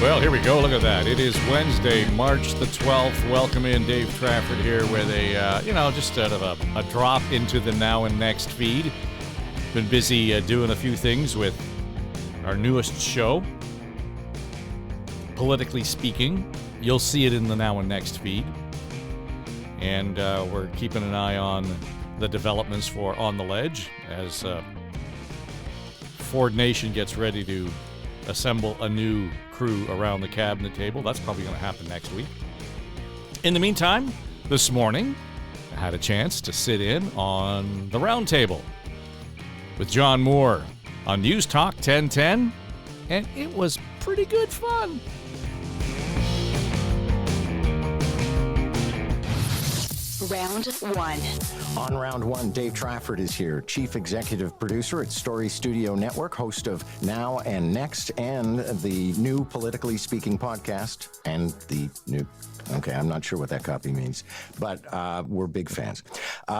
Well, here we go. Look at that. It is Wednesday, March the 12th. Welcome in, Dave Trafford here with just out of a drop into the Now and Next feed. Been busy doing a few things with our newest show, Politically Speaking. You'll see it in the Now and Next feed. And we're keeping an eye on the developments for On the Ledge as Ford Nation gets ready to assemble a new crew around the cabinet table. That's probably going to happen next week. In the meantime, this morning, I had a chance to sit in on the Roundtable with John Moore on Newstalk 1010, and it was pretty good fun. Round one. On round one, Dave Trafford is here, chief executive producer at Story Studio Network, host of Now and Next, and the new Politically Speaking podcast, and the new... Okay, I'm not sure what that copy means, but we're big fans.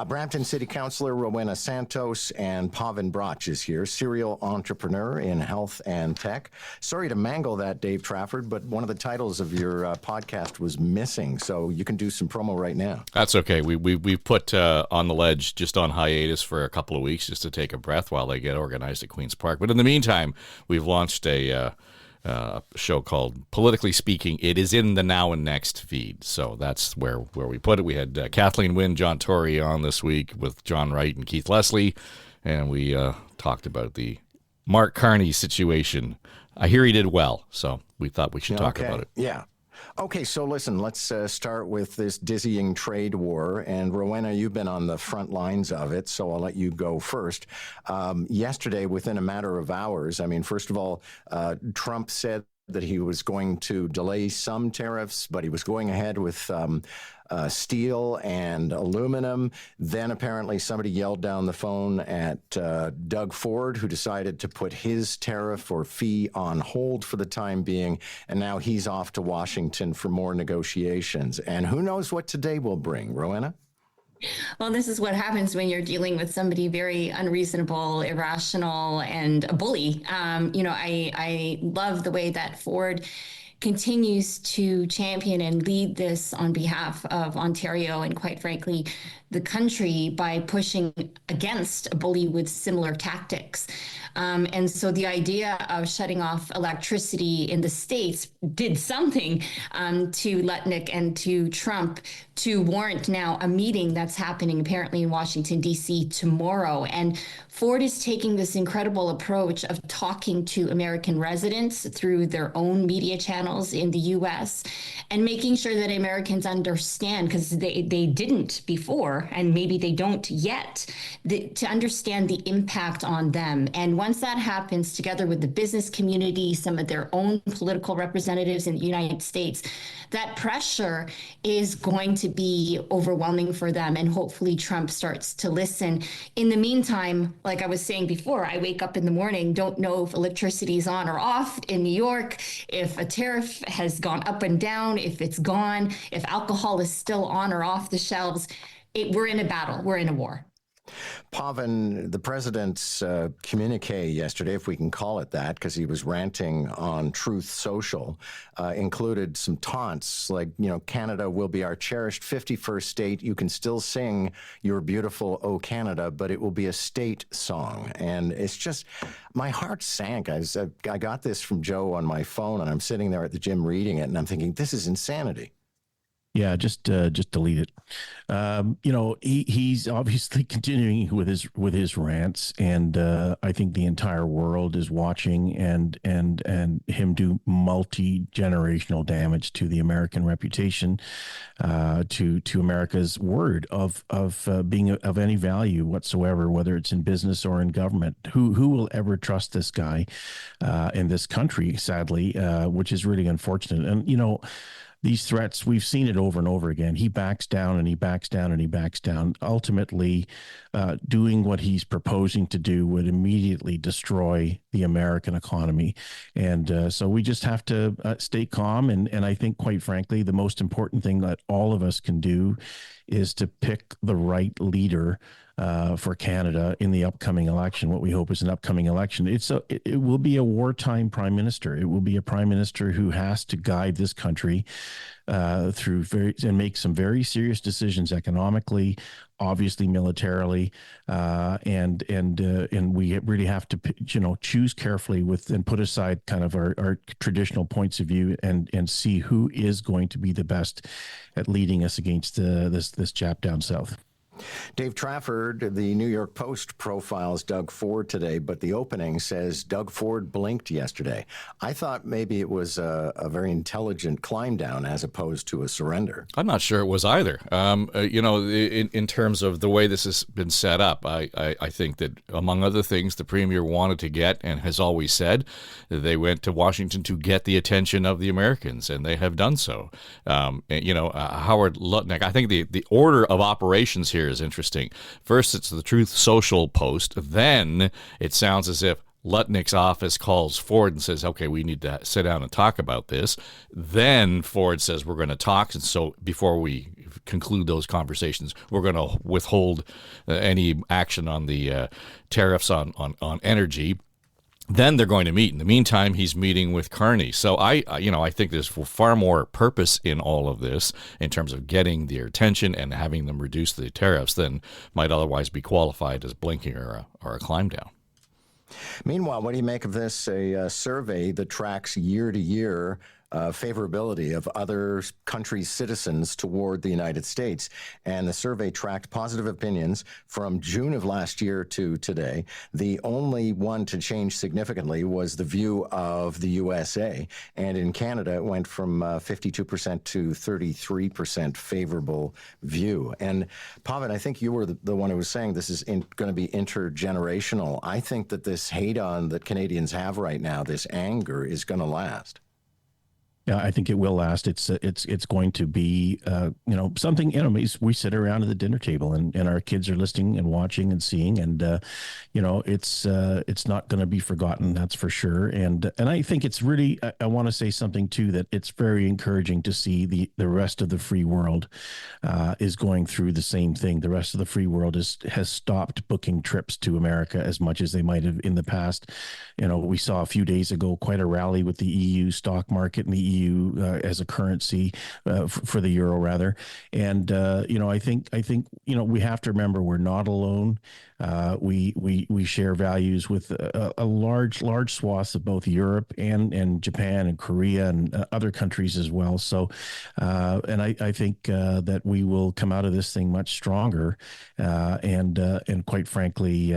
Brampton City Councillor Rowena Santos and Paven Bratch is here, serial entrepreneur in health and tech. Sorry to mangle that, Dave Trafford, but one of the titles of your podcast was missing, so you can do some promo right now. That's okay. We've put On the Ledge just on hiatus for a couple of weeks just to take a breath while they get organized at Queen's Park. But in the meantime, we've launched a show called Politically Speaking. It is in the Now and Next feed, so that's where we put it. We had Kathleen Wynne, John Tory on this week with John Wright and Keith Leslie, and we talked about the Mark Carney situation. I hear he did well, so we thought we should talk about it. Yeah. Okay, so listen, let's start with this dizzying trade war. And Rowena, you've been on the front lines of it, so I'll let you go first. Yesterday, within a matter of hours, first of all, Trump said that he was going to delay some tariffs, but he was going ahead with steel and aluminum. Then apparently somebody yelled down the phone at Doug Ford, who decided to put his tariff or fee on hold for the time being. And now he's off to Washington for more negotiations. And who knows what today will bring, Rowena? Well, this is what happens when you're dealing with somebody very unreasonable, irrational, and a bully. I love the way that Ford continues to champion and lead this on behalf of Ontario and, quite frankly, the country by pushing against a bully with similar tactics. And so the idea of shutting off electricity in the States did something to Lutnick and to Trump to warrant now a meeting that's happening apparently in Washington, D.C. tomorrow. And Ford is taking this incredible approach of talking to American residents through their own media channels in the U.S. and making sure that Americans understand, because they didn't before, and maybe they don't yet, to understand the impact on them. And once that happens, together with the business community, some of their own political representatives in the United States, that pressure is going to be overwhelming for them. And hopefully Trump starts to listen. In the meantime, like I was saying before, I wake up in the morning, don't know if electricity is on or off in New York, if a tariff has gone up and down, if it's gone, if alcohol is still on or off the shelves. We're in a battle. We're in a war. Paven, the president's communique yesterday, if we can call it that, because he was ranting on Truth Social, included some taunts like, Canada will be our cherished 51st state. You can still sing your beautiful "Oh Canada," but it will be a state song. And it's just, my heart sank. I got this from Joe on my phone, and I'm sitting there at the gym reading it, and I'm thinking, this is insanity. Yeah, just delete it. He's obviously continuing with his rants, and I think the entire world is watching and him do multi-generational damage to the American reputation, to America's word of being of any value whatsoever, whether it's in business or in government. Who will ever trust this guy in this country? Sadly, which is really unfortunate. And these threats, we've seen it over and over again. He backs down and he backs down and he backs down. Ultimately, doing what he's proposing to do would immediately destroy the American economy. And so we just have to stay calm. And I think, quite frankly, the most important thing that all of us can do is to pick the right leader for Canada in the upcoming election. What we hope is an upcoming election. It will be a wartime prime minister. It will be a prime minister who has to guide this country through and make some very serious decisions economically, obviously militarily, and we really have to choose carefully and put aside kind of our traditional points of view and see who is going to be the best at leading us against this chap down south. Dave Trafford, the New York Post profiles Doug Ford today, but the opening says Doug Ford blinked yesterday. I thought maybe it was a very intelligent climb down as opposed to a surrender. I'm not sure it was either. In terms of the way this has been set up, I think that, among other things, the Premier wanted to get, and has always said, they went to Washington to get the attention of the Americans, and they have done so. Howard Lutnick, I think the order of operations here is interesting. First, it's the Truth Social post. Then it sounds as if Lutnick's office calls Ford and says, okay, we need to sit down and talk about this. Then Ford says, we're going to talk. And so before we conclude those conversations, we're going to withhold any action on the tariffs on energy. Then they're going to meet. In the meantime, he's meeting with Carney. So I think there's far more purpose in all of this in terms of getting their attention and having them reduce the tariffs than might otherwise be qualified as blinking or a climb down. Meanwhile, what do you make of this? A survey that tracks year to year favorability of other countries' citizens toward the United States. And the survey tracked positive opinions from June of last year to today. The only one to change significantly was the view of the USA. And in Canada, it went from 52% to 33% favorable view. And Paven, I think you were the one who was saying this is going to be intergenerational. I think that this hate-on that Canadians have right now, this anger, is going to last. Yeah, I think it will last. It's going to be something. We sit around at the dinner table and our kids are listening and watching and seeing, and it's not going to be forgotten. That's for sure. And I think it's really. I want to say something too, that it's very encouraging to see the rest of the free world is going through the same thing. The rest of the free world has stopped booking trips to America as much as they might have in the past. We saw a few days ago quite a rally with the EU stock market and the EU as a currency for the euro rather. And I think we have to remember we're not alone. We share values with a large swaths of both Europe and Japan and Korea and other countries as well. So and I think that we will come out of this thing much stronger. And quite frankly,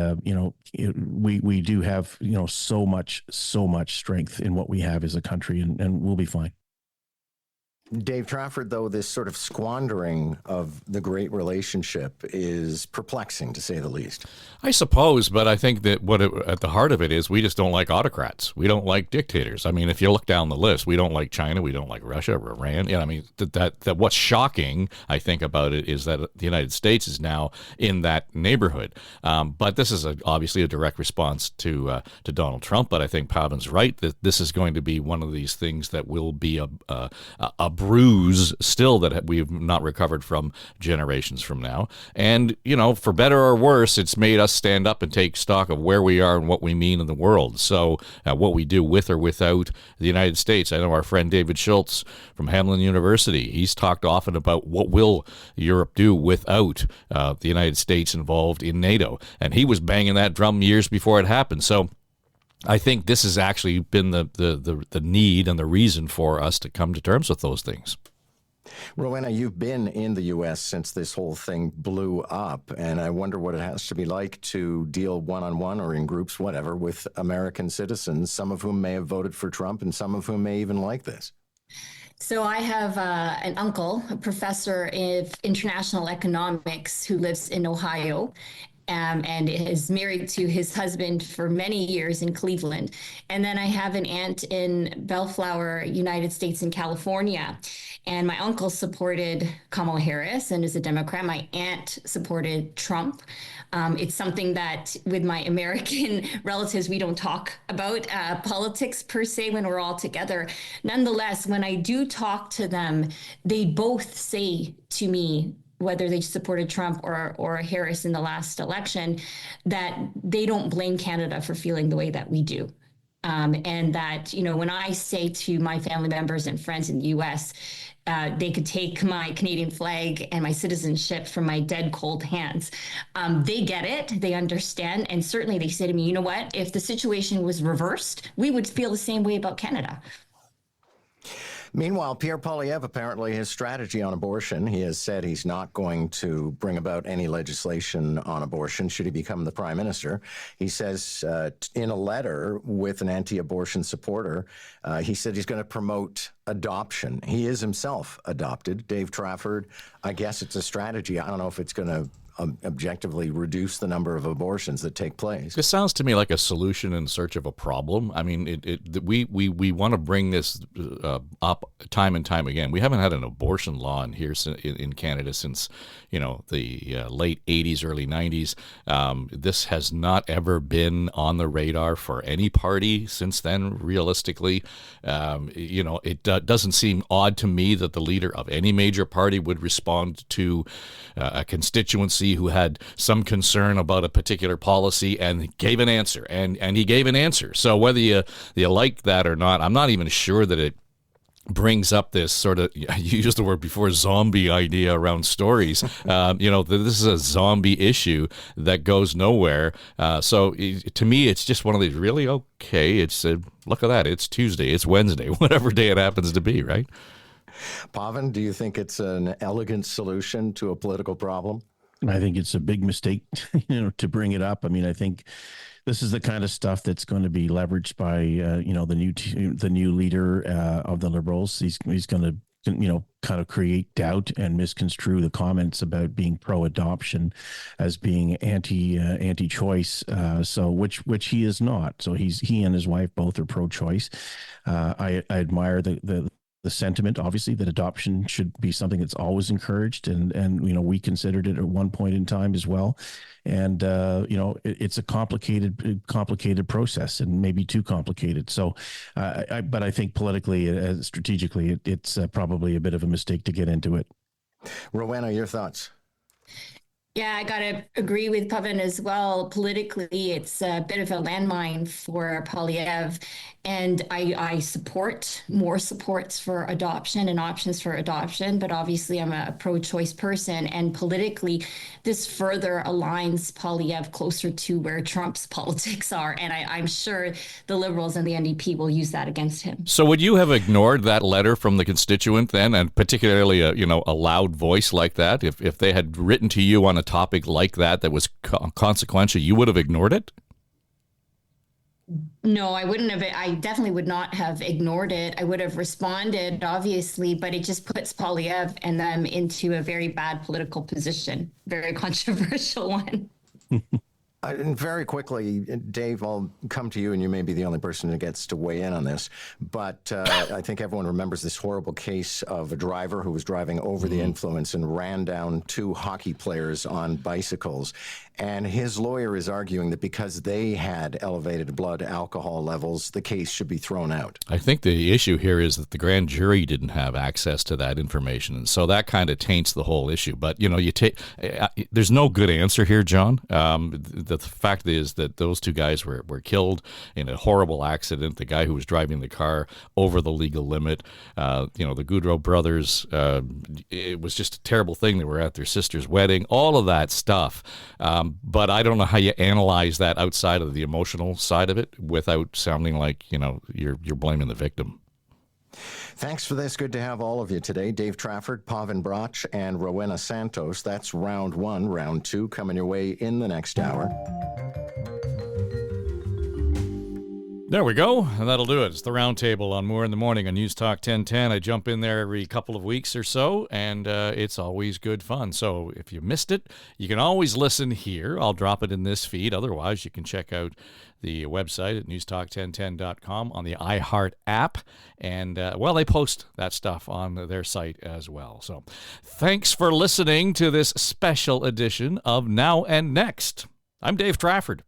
we do have so much strength in what we have as a country, and we'll be fine. Dave Trafford, though, this sort of squandering of the great relationship is perplexing, to say the least. I suppose, but I think that at the heart of it is we just don't like autocrats. We don't like dictators. I mean, if you look down the list, we don't like China, we don't like Russia, or Iran. I mean, that what's shocking, I think, about it is that the United States is now in that neighborhood. But this is obviously a direct response to Donald Trump. But I think Pavin's right that this is going to be one of these things that will be a bruise still that we've not recovered from generations from now. And, for better or worse, it's made us stand up and take stock of where we are and what we mean in the world. So what we do with or without the United States. I know our friend David Schultz from Hamline University, he's talked often about what will Europe do without the United States involved in NATO. And he was banging that drum years before it happened. So I think this has actually been the need and the reason for us to come to terms with those things. Rowena, you've been in the U.S. since this whole thing blew up, and I wonder what it has to be like to deal one-on-one or in groups, whatever, with American citizens, some of whom may have voted for Trump and some of whom may even like this. So I have an uncle, a professor of international economics who lives in Ohio. And is married to his husband for many years in Cleveland. And then I have an aunt in Bellflower, United States in California. And my uncle supported Kamala Harris and is a Democrat. My aunt supported Trump. It's something that with my American relatives, we don't talk about politics per se when we're all together. Nonetheless, when I do talk to them, they both say to me, whether they supported Trump or Harris in the last election, that they don't blame Canada for feeling the way that we do. And that, when I say to my family members and friends in the U.S., they could take my Canadian flag and my citizenship from my dead cold hands. They get it. They understand. And certainly they say to me, you know what, if the situation was reversed, we would feel the same way about Canada. Meanwhile, Pierre Poilievre, apparently his strategy on abortion, he has said he's not going to bring about any legislation on abortion should he become the prime minister. He says in a letter with an anti-abortion supporter, he said he's going to promote adoption. He is himself adopted. Dave Trafford, I guess it's a strategy. I don't know if it's going to objectively reduce the number of abortions that take place. This sounds to me like a solution in search of a problem. I mean, we want to bring this up time and time again. We haven't had an abortion law in Canada since, the late 80s, early 90s. This has not ever been on the radar for any party since then, realistically. It doesn't seem odd to me that the leader of any major party would respond to a constituency who had some concern about a particular policy and gave an answer, and he gave an answer. So whether you like that or not, I'm not even sure that it brings up this sort of, you used the word before, zombie idea around stories. This is a zombie issue that goes nowhere. So to me, it's just one of these really, okay, it's look at that, it's Tuesday, it's Wednesday, whatever day it happens to be, right? Paven, do you think it's an elegant solution to a political problem? I think it's a big mistake, to bring it up. I mean, I think this is the kind of stuff that's going to be leveraged by, the new leader of the Liberals. He's going to, kind of create doubt and misconstrue the comments about being pro-adoption as being anti-choice. Which he is not. So he and his wife both are pro-choice. I admire the sentiment, obviously, that adoption should be something that's always encouraged, and we considered it at one point in time as well. And it's a complicated process, and maybe too complicated. So, but I think politically, strategically, it's probably a bit of a mistake to get into it. Rowena, your thoughts? Yeah, I got to agree with Paven as well. Politically, it's a bit of a landmine for Poilievre. And I support more supports for adoption and options for adoption. But obviously, I'm a pro-choice person. And politically, this further aligns Poilievre closer to where Trump's politics are. And I'm sure the Liberals and the NDP will use that against him. So would you have ignored that letter from the constituent then, and particularly a loud voice like that? If they had written to you on a topic like that was consequential, you would have ignored it? No, I wouldn't have. I definitely would not have ignored it. I would have responded, obviously, but it just puts Poilievre and them into a very bad political position, very controversial one. And very quickly, Dave, I'll come to you, and you may be the only person who gets to weigh in on this. But I think everyone remembers this horrible case of a driver who was driving over the influence and ran down two hockey players on bicycles. And his lawyer is arguing that because they had elevated blood alcohol levels, the case should be thrown out. I think the issue here is that the grand jury didn't have access to that information, and so that kind of taints the whole issue. But there's no good answer here, John. The fact is that those two guys were killed in a horrible accident. The guy who was driving the car over the legal limit. The Goudreau brothers. It was just a terrible thing. They were at their sister's wedding. All of that stuff. But I don't know how you analyze that outside of the emotional side of it without sounding like, you're blaming the victim. Thanks for this. Good to have all of you today. Dave Trafford, Paven Bratch, and Rowena Santos. That's round one. Round two coming your way in the next hour. There we go, and that'll do it. It's the Roundtable on Moore in the Morning on Newstalk 1010. I jump in there every couple of weeks or so, and it's always good fun. So if you missed it, you can always listen here. I'll drop it in this feed. Otherwise, you can check out the website at newstalk1010.com on the iHeart app. And, they post that stuff on their site as well. So thanks for listening to this special edition of Now and Next. I'm Dave Trafford.